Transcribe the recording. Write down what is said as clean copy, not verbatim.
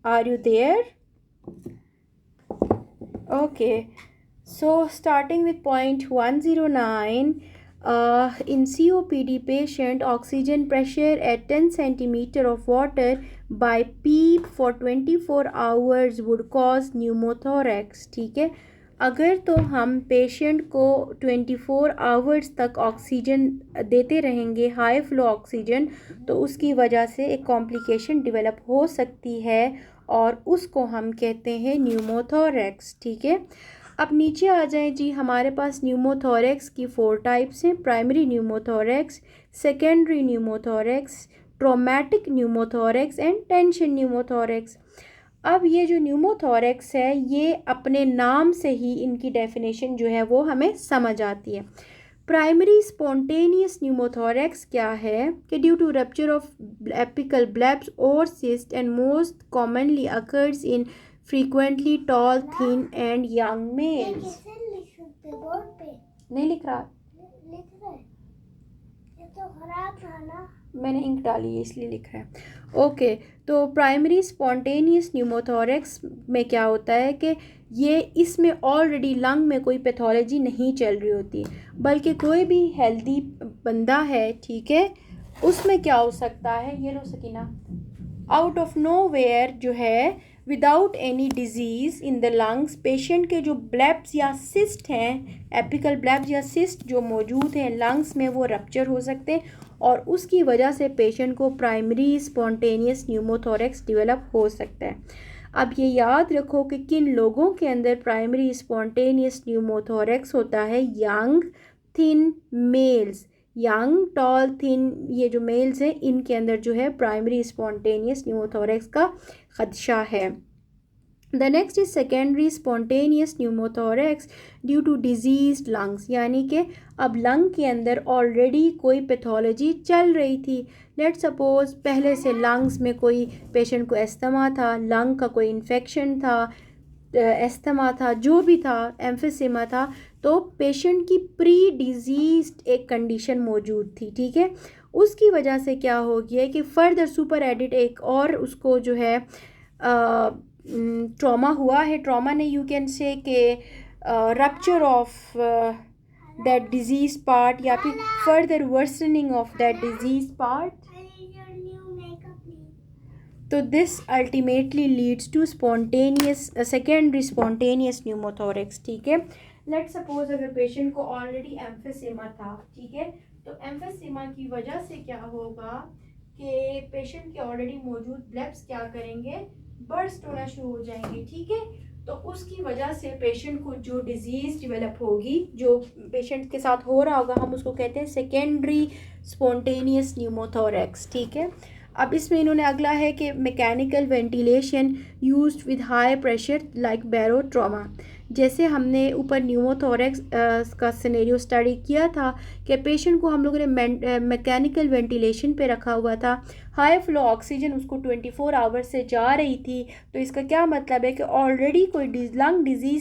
Are you there? Okay. So starting with point 109, in COPD patient, oxygen pressure at 10 centimeter of water by PEEP for 24 hours would cause pneumothorax. ठीक है, अगर तो हम patient को 24 hours तक oxygen देते रहेंगे, हाई फ्लो ऑक्सीजन, तो उसकी वजह से एक कॉम्प्लिकेशन डेवलप हो सकती है और उसको हम कहते हैं न्यूमोथोरैक्स। ठीक है, अब नीचे आ जाएं जी। हमारे पास न्यूमोथोरैक्स की 4 टाइप्स हैं: primary pneumothorax, secondary pneumothorax, traumatic pneumothorax and tension pneumothorax. अब ये जो न्यूमोथोरैक्स है, ये अपने नाम से ही इनकी डेफिनेशन जो है वो हमें समझ आती है। प्राइमरी स्पॉन्टेनियस न्यूमोथोरैक्स क्या है कि due to rupture of apical blebs और cyst and most commonly occurs in frequently tall, thin and young males. नहीं लिख रहा, ये तो खराब था ना, मैंने इंक डाली है इसलिए लिख रहा है। ओके, तो प्राइमरी स्पॉन्टेनियस न्यूमोथोरैक्स में क्या होता है कि ये इसमें ऑलरेडी लंग में कोई पैथोलॉजी नहीं चल रही होती, बल्कि कोई भी हेल्दी बंदा है, ठीक है, उसमें क्या हो सकता है, ये लो सकीना, आउट ऑफ नोवेयर जो है, without any disease in the lungs, patient के जो ब्लैब्स या सिस्ट हैं, एपिकल ब्लैब्स या सिस्ट जो मौजूद हैं लंग्स में, वो रप्चर हो सकते हैं और उसकी वजह से पेशेंट को प्राइमरी स्पॉन्टेनियस न्यूमोथोरैक्स डेवलप हो सकता है। अब ये याद रखो कि किन लोगों के अंदर प्राइमरी स्पॉन्टेनियस न्यूमोथोरैक्स होता है: young thin males, young tall thin, ये जो मेल्स हैं इनके अंदर जो है प्राइमरी स्पॉन्टेनियस न्यूमोथोरैक्स का खदशा है। The next is secondary spontaneous pneumothorax due to disease lungs, यानी कि अब लंग के अंदर ऑलरेडी कोई पैथोलॉजी चल रही थी। लेट सपोज पहले से लंग्स में कोई पेशेंट को एस्थमा था, लंग का कोई इन्फेक्शन था, एस्थमा था, जो भी था, एम्फिसेमा था, तो पेशेंट की प्री डिजीज एक कंडीशन मौजूद थी। ठीक है, उसकी वजह से क्या हो गया कि फर्दर सुपर एडिट एक और उसको जो है ट्रॉमा हुआ है। ट्रॉमा ने यू कैन से के rupture of that disease part या फिर further worsening of that disease part, तो this ultimately leads to spontaneous secondary spontaneous pneumothorax. ठीक है, लेट सपोज अगर पेशेंट को ऑलरेडी एम्फिसेमा था, ठीक है, तो एम्फिसेमा की वजह से क्या होगा कि पेशेंट के ऑलरेडी मौजूद ब्लैब्स क्या करेंगे, बर्स्ट होना शुरू हो जाएंगे। ठीक है, तो उसकी वजह से पेशेंट को जो डिजीज़ डेवलप होगी, जो पेशेंट के साथ हो रहा होगा, हम उसको कहते हैं सेकेंडरी स्पॉन्टेनियस न्यूमोथोरैक्स। ठीक है, अब इसमें इन्होंने अगला है कि mechanical ventilation used with high pressure like barotrauma. जैसे हमने ऊपर न्यूमोथोरैक्स का सिनेरियो स्टडी किया था कि पेशेंट को हम लोगों ने मैकेनिकल वेंटिलेशन पे रखा हुआ था, हाई फ्लो ऑक्सीजन उसको 24 आवर्स से जा रही थी, तो इसका क्या मतलब है कि ऑलरेडी कोई लंग डिजीज़